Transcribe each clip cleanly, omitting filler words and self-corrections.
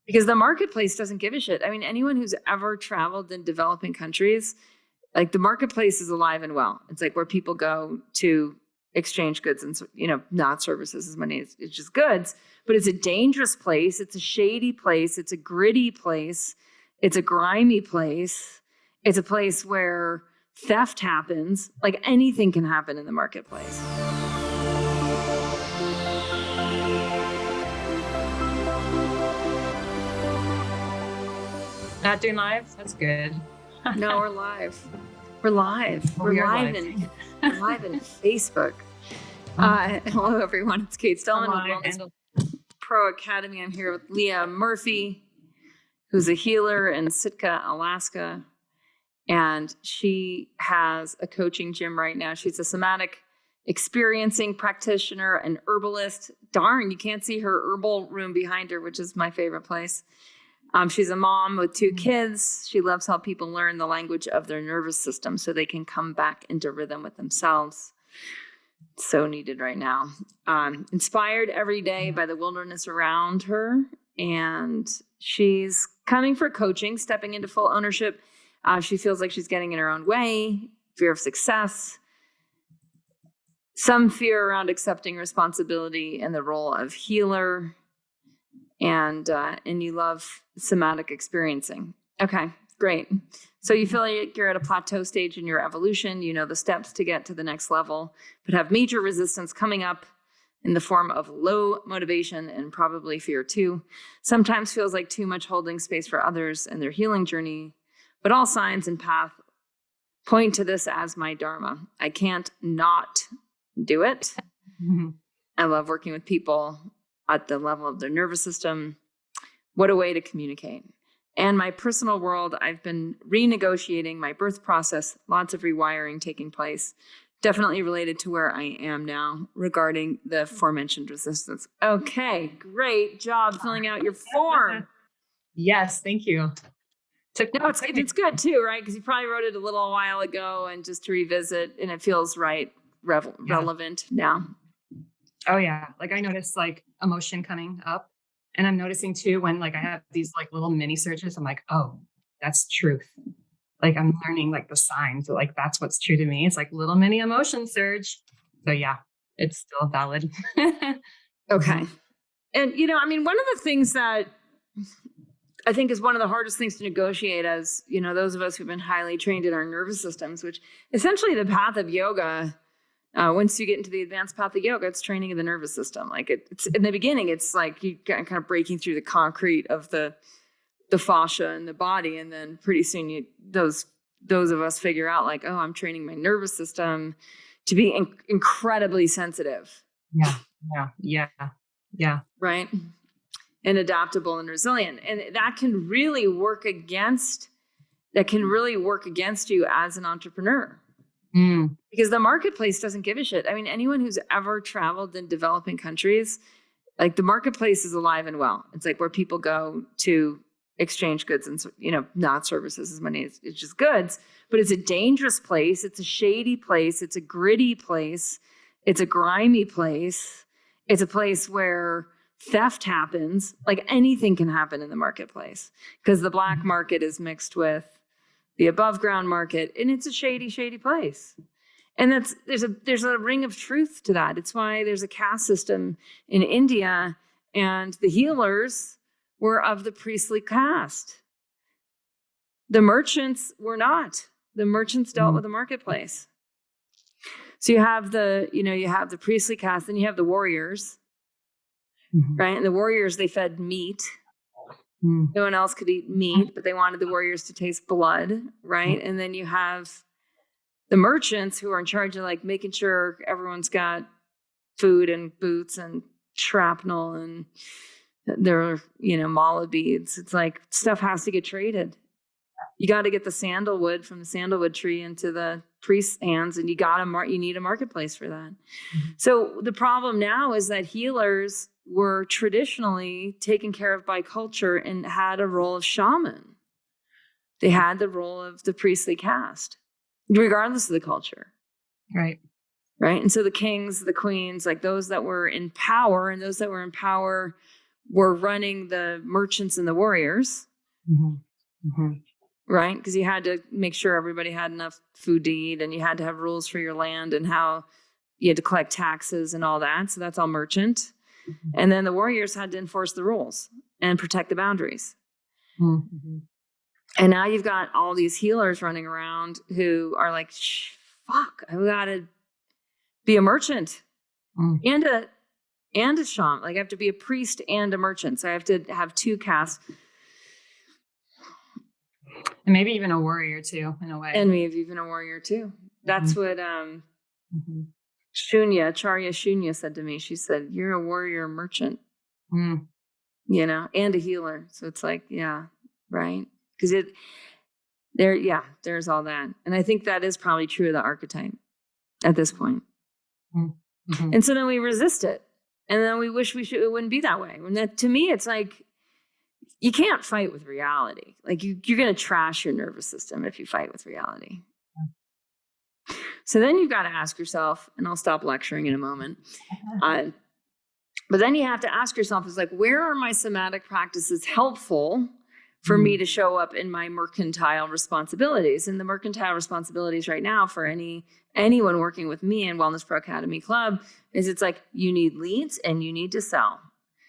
Because the marketplace doesn't give a shit. I mean, anyone who's ever traveled in developing countries, like the marketplace is alive and well. It's like where people go to exchange goods and, not services as many as it's just goods, but it's a dangerous place. It's a shady place. It's a gritty place. It's a grimy place. It's a place where theft happens. Like anything can happen in the marketplace. Not doing live? That's good. No, we're live. We're live. We're live in Facebook. Hello, everyone. It's Kate Stellman with Wellness Pro Academy. I'm here with Leah Murphy, who's a healer in Sitka, Alaska. And she has a coaching gym right now. She's a somatic experiencing practitioner and herbalist. Darn, you can't see her herbal room behind her, which is my favorite place. She's a mom with 2 kids. She loves how people learn the language of their nervous system so they can come back into rhythm with themselves. So needed right now. Inspired every day by the wilderness around her. And she's coming for coaching, stepping into full ownership. She feels like she's getting in her own way, fear of success, some fear around accepting responsibility and the role of healer. And you love somatic experiencing. Okay, great. So you feel like you're at a plateau stage in your evolution. You know the steps to get to the next level, but have major resistance coming up in the form of low motivation and probably fear too. Sometimes feels like too much holding space for others and their healing journey, but all signs and path point to this as my dharma. I can't not do it. Mm-hmm. I love working with people at the level of their nervous system. What a way to communicate. And my personal world, I've been renegotiating my birth process, lots of rewiring taking place, definitely related to where I am now regarding the aforementioned resistance. Okay, great job filling out your form. Yes, thank you. It's good too, right? Because you probably wrote it a little while ago and just to revisit, and it feels relevant now. Oh yeah. Like I noticed like emotion coming up, and I'm noticing too, when like I have these like little mini surges, I'm like, oh, that's truth. Like I'm learning like the signs, like that's what's true to me. It's like little mini emotion surge. So yeah, it's still valid. Okay. And one of the things that I think is one of the hardest things to negotiate as, those of us who've been highly trained in our nervous systems, which essentially the path of yoga, once you get into the advanced path of yoga, it's training of the nervous system. Like it's in the beginning, it's like you kind of breaking through the concrete of the fascia in the body. And then pretty soon those of us figure out like, oh, I'm training my nervous system to be incredibly sensitive. Yeah. Right. And adaptable and resilient. And that can really work against you as an entrepreneur. Because the marketplace doesn't give a shit. I mean, anyone who's ever traveled in developing countries, like the marketplace is alive and well. It's like where people go to exchange goods and, not services as many as it's just goods, but it's a dangerous place. It's a shady place. It's a gritty place. It's a grimy place. It's a place where theft happens. Like anything can happen in the marketplace because the black market is mixed with the above ground market, and it's a shady, shady place. And there's a ring of truth to that. It's why there's a caste system in India, and the healers were of the priestly caste. The merchants were not. The merchants dealt with the marketplace. So you have the priestly caste, then you have the warriors, right? And the warriors, they fed meat. No one else could eat meat, but they wanted the warriors to taste blood, right? And then you have the merchants who are in charge of like making sure everyone's got food and boots and shrapnel and their, mala beads. It's like stuff has to get traded. You got to get the sandalwood from the sandalwood tree into the priest's hands, and you need a marketplace for that. So the problem now is that healers were traditionally taken care of by culture and had a role of shaman. They had the role of the priestly caste, regardless of the culture. Right. And so the kings, the queens, like those that were in power, and those that were in power were running the merchants and the warriors, right? Because you had to make sure everybody had enough food to eat, and you had to have rules for your land and how you had to collect taxes and all that. So that's all merchant. And then the warriors had to enforce the rules and protect the boundaries. And now you've got all these healers running around who are like, fuck, I've got to be a merchant and a shaman. Like I have to be a priest and a merchant. So I have to have two castes. And maybe even a warrior too, in a way. And maybe even a warrior too. That's what Charya Shunya said to me. She said, you're a warrior merchant, you know, and a healer. So it's like, yeah, right. Because there's all that. And I think that is probably true of the archetype at this point. And so then we resist it. And then we wish it wouldn't be that way. And that, to me, it's like, you can't fight with reality. Like you're going to trash your nervous system if you fight with reality. So then you've got to ask yourself, and I'll stop lecturing in a moment. But then you have to ask yourself, is like, where are my somatic practices helpful for me to show up in my mercantile responsibilities? And the mercantile responsibilities right now for anyone working with me in Wellness Pro Academy Club is it's like, you need leads and you need to sell.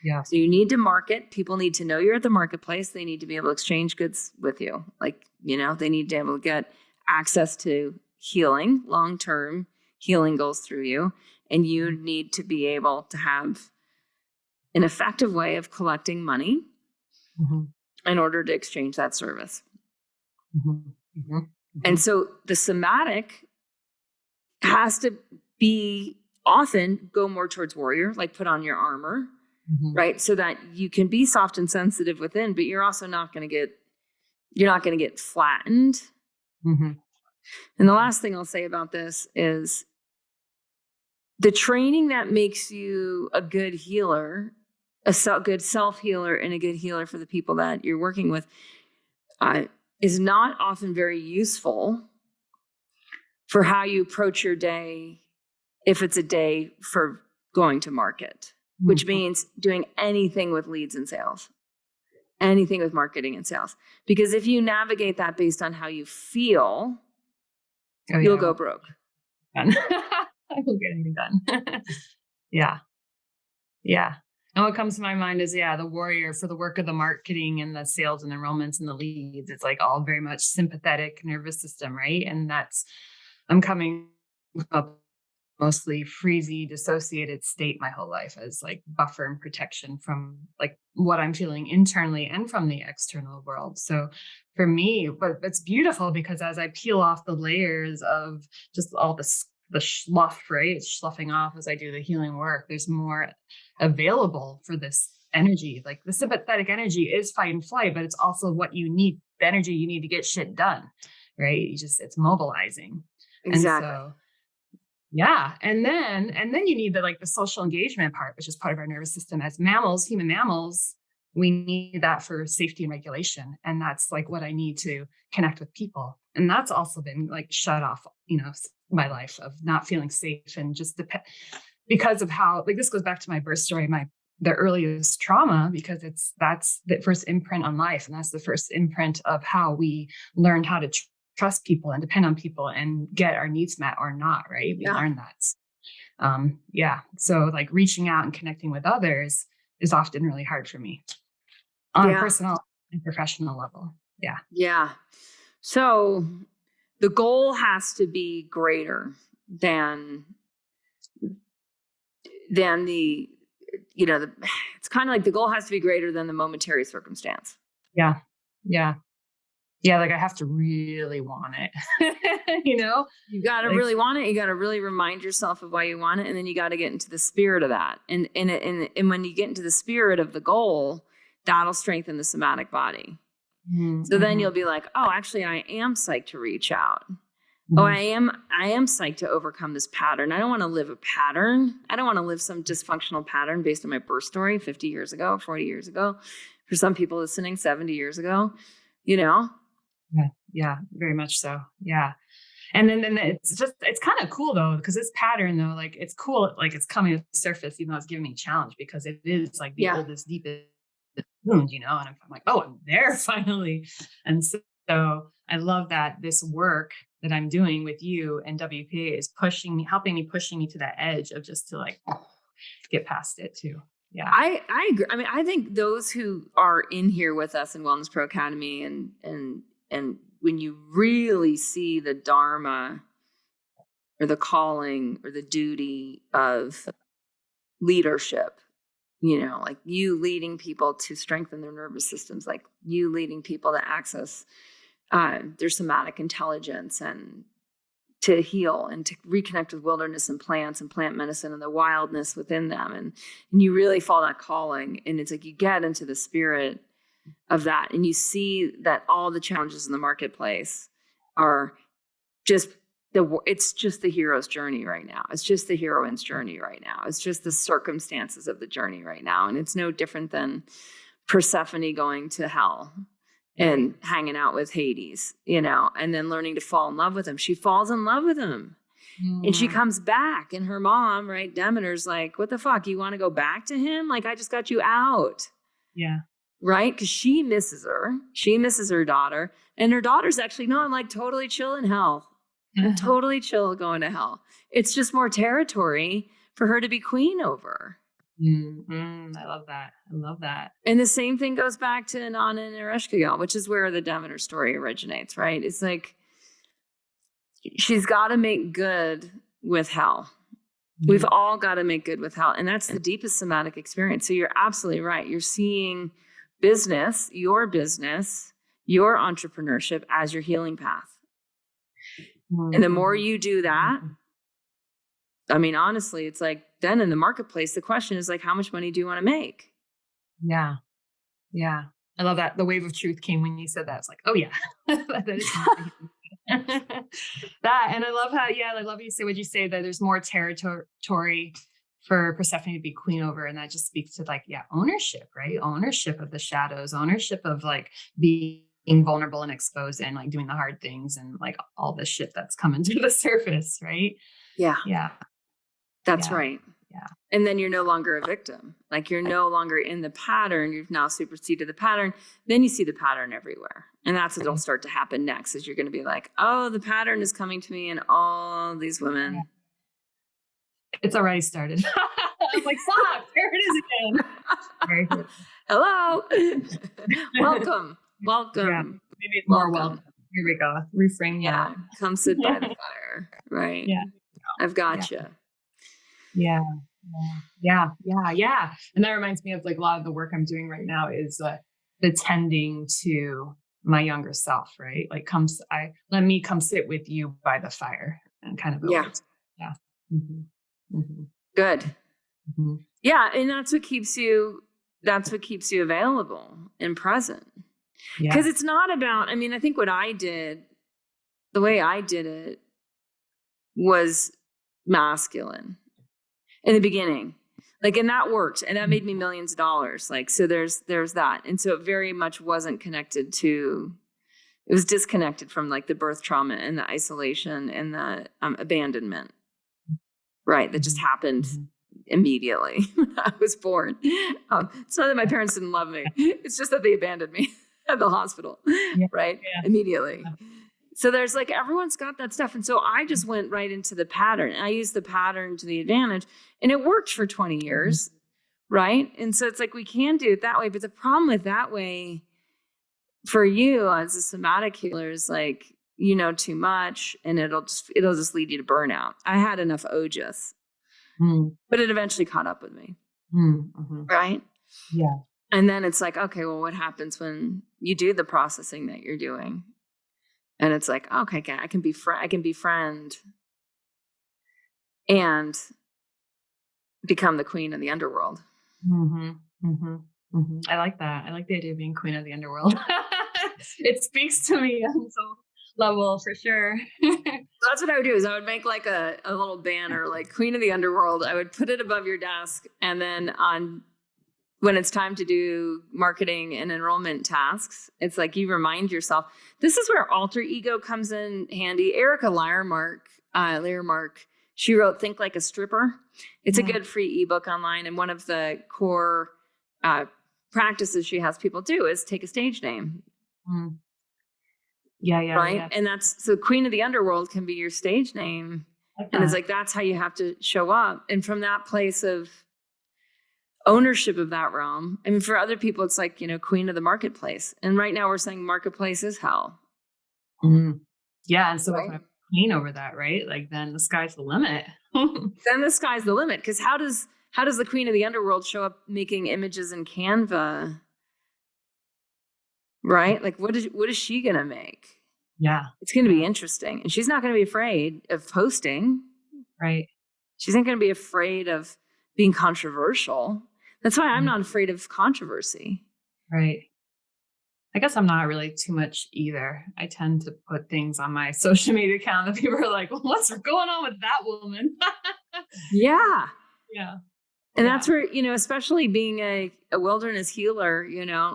Yeah. So you need to market. People need to know you're at the marketplace. They need to be able to exchange goods with you. Like, you know, they need to be able to get access to healing, long-term healing goes through you. And you need to be able to have an effective way of collecting money in order to exchange that service. And so the somatic has to be often go more towards warrior, like put on your armor, right? So that you can be soft and sensitive within, but you're also not going to get flattened. And the last thing I'll say about this is the training that makes you a good healer, good self-healer and a good healer for the people that you're working with is not often very useful for how you approach your day if it's a day for going to market, which means doing anything with leads and sales, anything with marketing and sales. Because if you navigate that based on how you feel, you'll go broke. I won't get anything done. Yeah. And what comes to my mind is, the warrior for the work of the marketing and the sales and enrollments and the leads. It's like all very much sympathetic nervous system, right? And I'm coming up mostly freezy, dissociated state my whole life as like buffer and protection from like what I'm feeling internally and from the external world. So for me, but it's beautiful because as I peel off the layers of just all the slough, right? It's sloughing off as I do the healing work. There's more available for this energy. Like the sympathetic energy is fight and flight, but it's also what you need, the energy you need to get shit done, right? It's mobilizing. Exactly. And so, yeah. And then you need the social engagement part, which is part of our nervous system. As mammals, human mammals, we need that for safety and regulation. And that's like what I need to connect with people. And that's also been like shut off, my life of not feeling safe and just because of how, like, this goes back to my birth story, the earliest trauma, because that's the first imprint on life. And that's the first imprint of how we learned how to trust people and depend on people and get our needs met or not. Right. We learned that. So like reaching out and connecting with others is often really hard for me on a personal and professional level. Yeah. Yeah. So the goal has to be greater than the, it's kind of like the goal has to be greater than the momentary circumstance. Yeah. Like I have to really want it, You got to really want it. You got to really remind yourself of why you want it. And then you got to get into the spirit of that. And when you get into the spirit of the goal, that'll strengthen the somatic body. So then you'll be like, oh, actually, I am psyched to reach out. Oh, I am psyched to overcome this pattern. I don't want to live a pattern. I don't want to live some dysfunctional pattern based on my birth story 50 years ago, 40 years ago. For some people listening, 70 years ago, Yeah, very much so. Yeah. And then it's kind of cool though, because this pattern though, like it's cool, like it's coming to the surface, even though it's giving me a challenge because it is like the Yeah. oldest, deepest wound, and I'm like, oh, I'm there finally. And so I love that this work that I'm doing with you and WPA is pushing me to that edge of just to like get past it too. Yeah. I agree. I mean, I think those who are in here with us in Wellness Pro Academy and when you really see the dharma or the calling or the duty of leadership, like you leading people to strengthen their nervous systems, like you leading people to access their somatic intelligence and to heal and to reconnect with wilderness and plant medicine and the wildness within them. And you really follow that calling. And it's like you get into the spirit of that and you see that all the challenges in the marketplace are it's just the hero's journey right now. It's just the heroine's journey right now. It's just the circumstances of the journey right now. And it's no different than Persephone going to hell and hanging out with Hades, and then learning to fall in love with him. She falls in love with him. And she comes back and her mom, right, Demeter's like, what the fuck? You want to go back to him? Like, I just got you out. Yeah. Right? Because she misses her. She misses her daughter. And her daughter's actually, no, I'm like totally chill in hell. I'm totally chill going to hell. It's just more territory for her to be queen over. I love that. I love that. And the same thing goes back to Inanna and Ereshkigal, which is where the Demeter story originates, right? It's like she's got to make good with hell. We've all got to make good with hell. And that's the deepest somatic experience. So you're absolutely right. You're seeing business, your entrepreneurship as your healing path. And the more you do that, I mean, honestly, it's like then in the marketplace, the question is like, how much money do you want to make? Yeah. Yeah. I love that. The wave of truth came when you said that. It's like, oh yeah. That is that. And I love how, I love you say, would you say that there's more territory for Persephone to be queen over? And that just speaks to like, ownership, right? Ownership of the shadows, ownership of like being vulnerable and exposed and like doing the hard things and like all the shit that's coming to the surface, right? Yeah. Yeah. That's right. Yeah. And then you're no longer a victim. Like you're no longer in the pattern. You've now superseded the pattern. Then you see the pattern everywhere. And that's what'll start to happen next is you're going to be like, oh, the pattern is coming to me and all these women. Yeah. It's already started. I'm like, fuck, there it is again. Very good. Hello. Welcome. Yeah. Maybe it's more welcome. Here we go. Reframe. Yeah. Come sit by the fire. Right. Yeah. I've got you. Yeah. And that reminds me of like a lot of the work I'm doing right now is the tending to my younger self, right? Like let me come sit with you by the fire and kind of Yeah. Good. Yeah. And that's what keeps you available and present. Because it's not about, I mean, I think the way I did it was masculine in the beginning. Like, and that worked. And that made me millions of dollars. Like, so there's that. And so it very much wasn't connected to, it was disconnected from like the birth trauma and the isolation and the abandonment. Right. That just happened immediately when I was born. It's not that my parents didn't love me. It's just that they abandoned me at the hospital. Right. Yeah. Immediately. So there's like, everyone's got that stuff. And so I just went right into the pattern. I used the pattern to the advantage and it worked for 20 years. Right. And so it's like, we can do it that way. But the problem with that way for you as a somatic healer is like, you know too much and it'll just lead you to burnout. I had enough ojas, but it eventually caught up with me. Right. Yeah. And then it's like, okay, well, what happens when you do the processing that you're doing? And it's like, okay, I can befriend and become the queen of the underworld. I like that. I like the idea of being queen of the underworld. It speaks to me on some level for sure. That's what I would do is I would make like a little banner, like Queen of the Underworld. I would put it above your desk. And then on when it's time to do marketing and enrollment tasks, it's like you remind yourself, this is where alter ego comes in handy. Erica Learmark, she wrote Think Like a Stripper. It's a good free ebook online. And one of the core practices she has people do is take a stage name. Yeah. Right. Yeah. And that's, so Queen of the Underworld can be your stage name. And it's like, that's how you have to show up. And from that place of ownership of that realm, I mean, for other people, it's like, queen of the marketplace. And right now we're saying marketplace is hell. Yeah. And so if I'm queen over that, right? Like, then the sky's the limit. Then the sky's the limit. Because how does the queen of the underworld show up making images in Canva? Right? Like, what is she going to make? Yeah. It's going to be interesting. And she's not going to be afraid of posting. Right. She's not going to be afraid of being controversial. That's why I'm not afraid of controversy. Right. I guess I'm not really too much either. I tend to put things on my social media account that people are like, well, what's going on with that woman? Yeah. Yeah. And that's where, especially being a wilderness healer,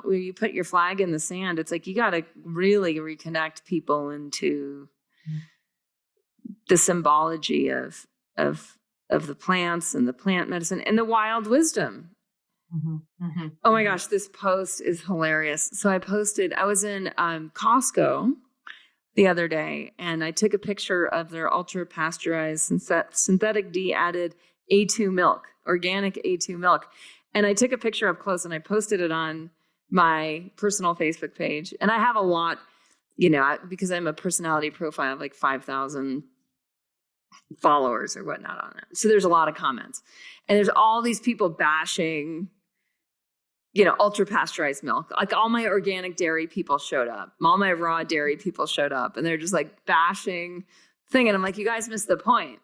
where you put your flag in the sand, it's like, you got to really reconnect people into the symbology of the plants and the plant medicine and the wild wisdom. Oh my gosh, this post is hilarious. So I was in Costco the other day, and I took a picture of their ultra pasteurized synthetic D-added A2 milk, organic A2 milk. And I took a picture up close and I posted it on my personal Facebook page. And I have a lot, because I'm a personality profile of like 5,000 followers or whatnot on it. So there's a lot of comments. And there's all these people bashing, ultra pasteurized milk. Like, all my organic dairy people showed up. All my raw dairy people showed up. And they're just like bashing thing. And I'm like, you guys missed the point.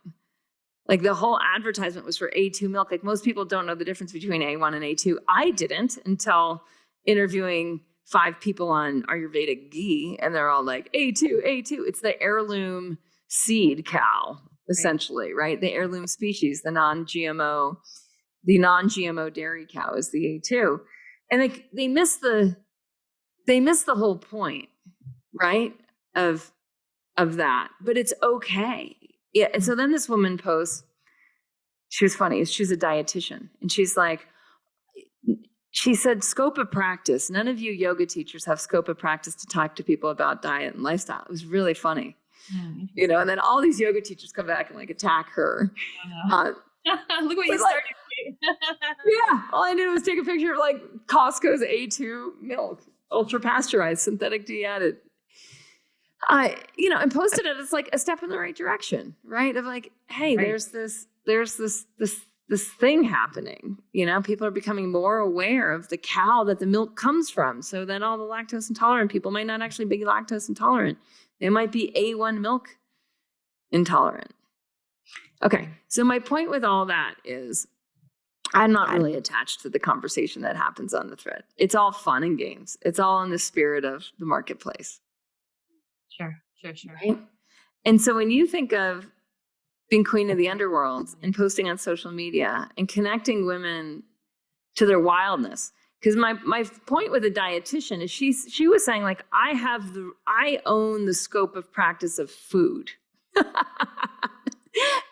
Like, the whole advertisement was for A2 milk. Like, most people don't know the difference between A1 and A2. I didn't until interviewing 5 people on Ayurvedic ghee. And they're all like, A2. It's the heirloom seed cow, essentially, right? The heirloom species, the non-GMO dairy cow is the A2. And they miss the whole point, right? Of that, but it's okay. Yeah. And so then this woman posts, she was funny. She's a dietitian, and she's like, she said, scope of practice. None of you yoga teachers have scope of practice to talk to people about diet and lifestyle. It was really funny. And then all these yoga teachers come back and like attack her. Look what you started. Yeah, all I did was take a picture of like Costco's A2 milk, ultra pasteurized, synthetic D-added. And posted it. It's like a step in the right direction, right? Of like, hey, there's this thing happening. People are becoming more aware of the cow that the milk comes from. So then all the lactose intolerant people might not actually be lactose intolerant. They might be A1 milk intolerant. Okay, so my point with all that is, I'm not really attached to the conversation that happens on the thread. It's all fun and games. It's all in the spirit of the marketplace. Sure. Right? And so when you think of being queen of the underworld and posting on social media and connecting women to their wildness, because my point with a dietitian is she was saying, like, I own the scope of practice of food.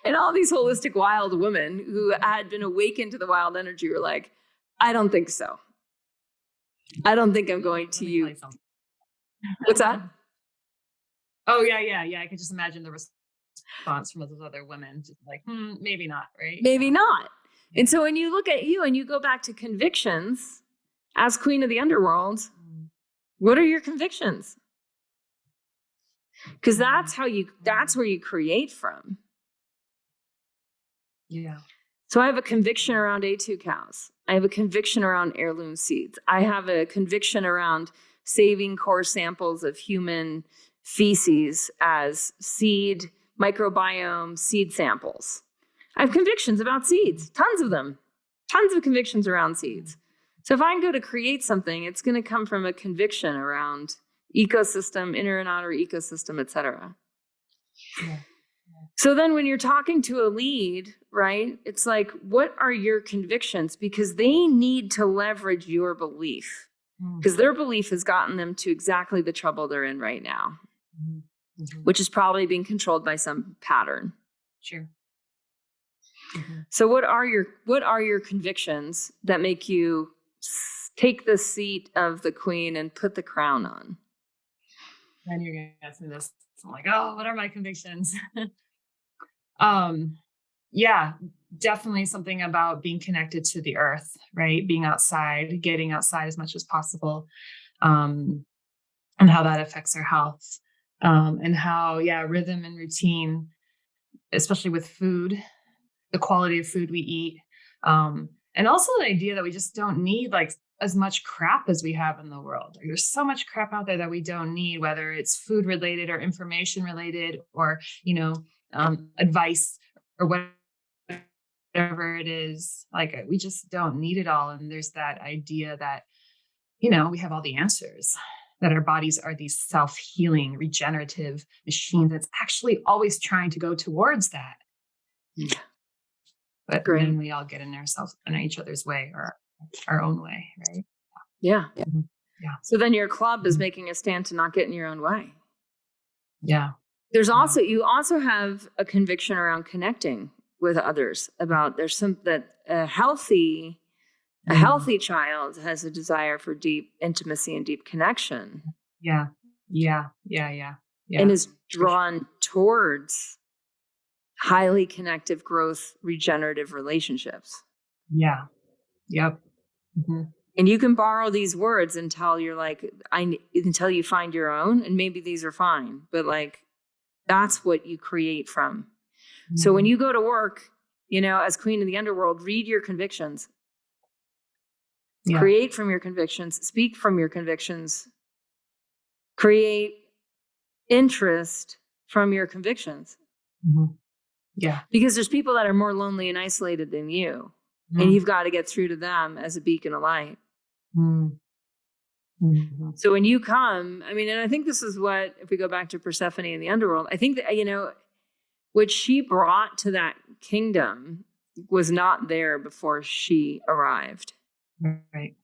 And all these holistic wild women who had been awakened to the wild energy were like, I don't think so. I don't think I'm going to use. What's that? Oh, yeah. I could just imagine the response from those other women, just like, maybe not, right? Maybe not. And so when you look at you and you go back to convictions as queen of the underworld, what are your convictions? Because that's where you create from. Yeah. So I have a conviction around A2 cows. I have a conviction around heirloom seeds. I have a conviction around saving core samples of human feces as seed microbiome seed samples. I have convictions about seeds, tons of them, tons of convictions around seeds. So if I go to create something, it's going to come from a conviction around ecosystem, inner and outer ecosystem, et cetera. Yeah. So then when you're talking to a lead, right, it's like, what are your convictions? Because they need to leverage your belief, because their belief has gotten them to exactly the trouble they're in right now, which is probably being controlled by some pattern. Sure. So what are your convictions that make you take the seat of the queen and put the crown on? And you're going to ask me this. I'm like, oh, what are my convictions? Yeah, definitely something about being connected to the earth, right? Being outside, getting outside as much as possible, and how that affects our health, and how, rhythm and routine, especially with food, the quality of food we eat, and also the idea that we just don't need like as much crap as we have in the world. Like, there's so much crap out there that we don't need, whether it's food related or information related, or advice or whatever it is. Like, we just don't need it all. And there's that idea that we have all the answers, that our bodies are these self-healing, regenerative machines that's actually always trying to go towards that. Yeah. But then we all get in ourselves in each other's way, or our own way, right? Yeah. Mm-hmm. Yeah. So then your club is making a stand to not get in your own way. Yeah. There's also, you also have a conviction around connecting with others about a healthy child has a desire for deep intimacy and deep connection. Yeah. And is drawn towards highly connective growth, regenerative relationships. Yeah. Yep. Mm-hmm. And you can borrow these words until you're like, until you find your own, and maybe these are fine, but like, that's what you create from. Mm-hmm. So when you go to work, as queen of the underworld, read your convictions, create from your convictions, speak from your convictions, create interest from your convictions. Mm-hmm. Yeah. Because there's people that are more lonely and isolated than you. Mm-hmm. And you've got to get through to them as a beacon of light. Mm-hmm. So when you come, and I think this is what, if we go back to Persephone in the underworld, I think that, what she brought to that kingdom was not there before she arrived. Right.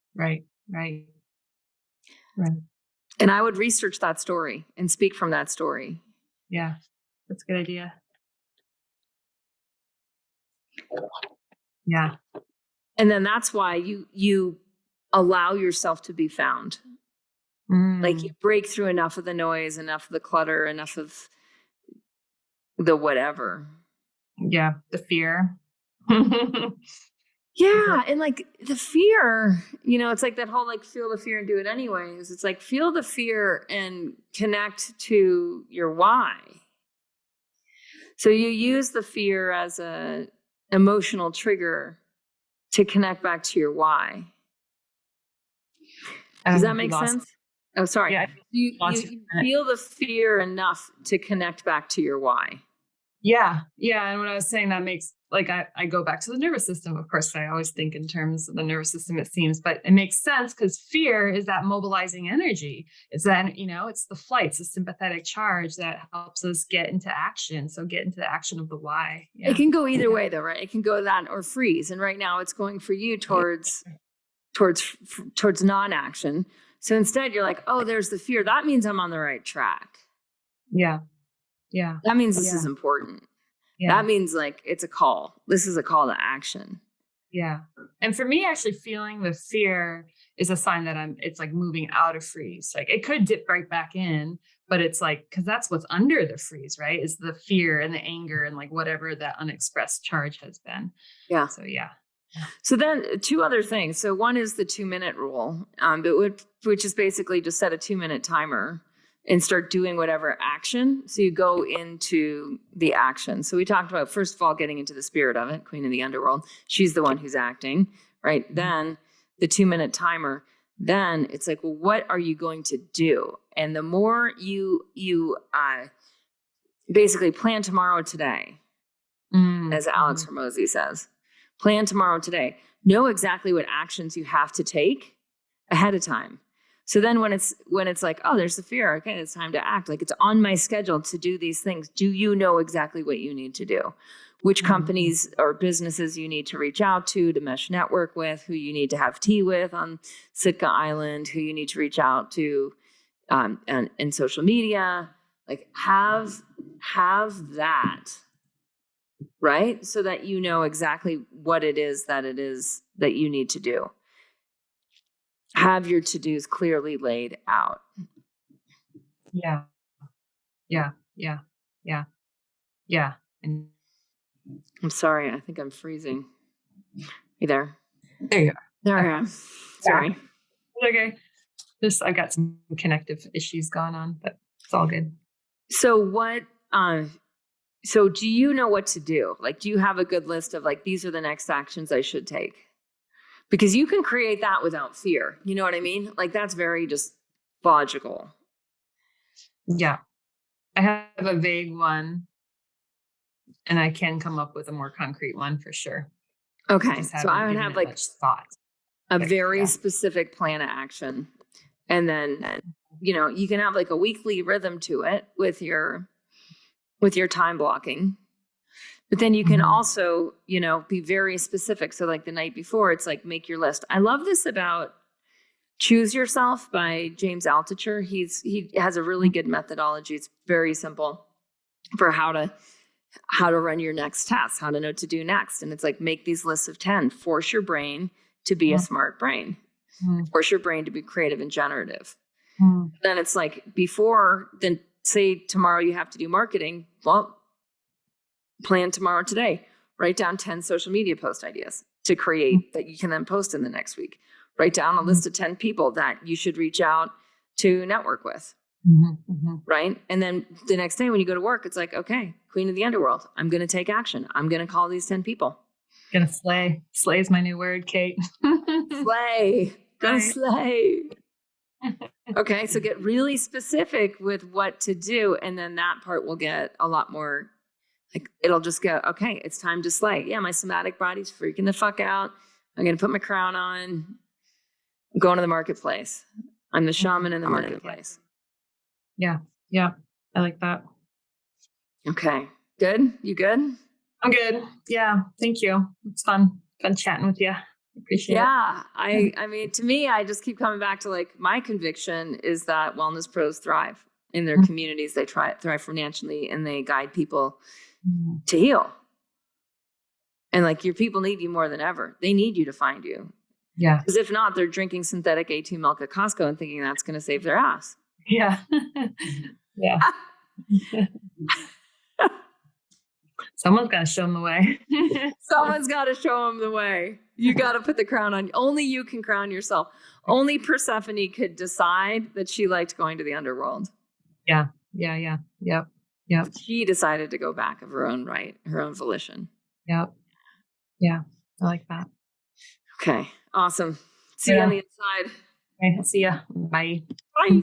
And I would research that story and speak from that story. Yeah, that's a good idea. Yeah. And then that's why you allow yourself to be found. Like, you break through enough of the noise, enough of the clutter, enough of the whatever. Yeah, the fear. Yeah, and like the fear, it's like that whole like feel the fear and do it anyways. It's like feel the fear and connect to your why. So you use the fear as a emotional trigger to connect back to your why. Does that make sense? Oh, sorry. Yeah, you feel the fear enough to connect back to your why. Yeah. And when I was saying that makes, like, I go back to the nervous system. Of course, I always think in terms of the nervous system, it seems, but it makes sense because fear is that mobilizing energy. It's that, it's the flight, it's the sympathetic charge that helps us get into action. So get into the action of the why. Yeah. It can go either way though, right? It can go that or freeze. And right now it's going for you towards non-action. So instead you're like, oh, there's the fear. That means I'm on the right track. Yeah. That means this is important. Yeah. That means like it's a call. This is a call to action. Yeah. And for me, actually feeling the fear is a sign that it's like moving out of freeze. Like, it could dip right back in, but it's like, because that's what's under the freeze, right? Is the fear and the anger and like whatever that unexpressed charge has been. Yeah. So yeah. So then two other things. So one is the 2-minute rule, which is basically just set a 2-minute timer and start doing whatever action. So you go into the action. So we talked about, first of all, getting into the spirit of it, queen of the underworld. She's the one who's acting, right? Mm-hmm. Then the 2-minute timer. Then it's like, well, what are you going to do? And the more you basically plan tomorrow today, as Alex Hormozy says, plan tomorrow today. Know exactly what actions you have to take ahead of time. So then when it's like, oh, there's the fear, okay, it's time to act. Like, it's on my schedule to do these things. Do you know exactly what you need to do? Which companies or businesses you need to reach out to mesh network with, who you need to have tea with on Sitka Island, who you need to reach out to and in social media. Like, have that, right? So that you know exactly what it is that you need to do. Have your to-dos clearly laid out. Yeah. And I'm sorry, I think I'm freezing. You there? there you are. There I am. Sorry. Okay. I've got some connective issues going on, but it's all good. So so do you know what to do? Like, do you have a good list of like, these are the next actions I should take? Because you can create that without fear. You know what I mean? Like, that's very just logical. Yeah. I have a vague one, and I can come up with a more concrete one for sure. Okay. So I would have like much thought. a very specific plan of action. And then, you can have like a weekly rhythm to it with your time blocking. But then you can also, be very specific. So like the night before, it's like, make your list. I love this about Choose Yourself by James Altucher. He has a really good methodology. It's very simple for how to run your next test, how to know what to do next. And it's like, make these lists of 10, force your brain to be a smart brain, force your brain to be creative and generative. Then it's like, then say tomorrow you have to do marketing. Well, plan tomorrow today. Write down 10 social media post ideas to create that you can then post in the next week. Write down a list of 10 people that you should reach out to network with. Right? And then the next day when you go to work, it's like, okay, queen of the underworld. I'm going to take action. I'm going to call these 10 people. Gonna slay. Slay is my new word, Kate. Slay. Gonna slay. Okay, so get really specific with what to do. And then that part will get a lot more, like, it'll just go, okay, it's time to slay. Yeah, my somatic body's freaking the fuck out. I'm going to put my crown on. I'm going to the marketplace. I'm the shaman in the marketplace. Yeah. I like that. Okay. Good? You good? I'm good. Yeah. Thank you. It's fun chatting with you. Appreciate it. Yeah. I mean, to me, I just keep coming back to like, my conviction is that wellness pros thrive in their communities. They thrive financially, and they guide people to heal. And like, your people need you more than ever. They need you to find you. Yeah. Because if not, they're drinking synthetic A2 milk at Costco and thinking that's going to save their ass. Yeah. Yeah. Someone's got to show them the way. Someone's got to show them the way. You got to put the crown on. Only you can crown yourself. Only Persephone could decide that she liked going to the underworld. Yeah. Yep. She decided to go back of her own right, her own volition. Yep. Yeah. I like that. Okay. Awesome. See you on the inside. Okay, I'll see ya. Bye. Bye.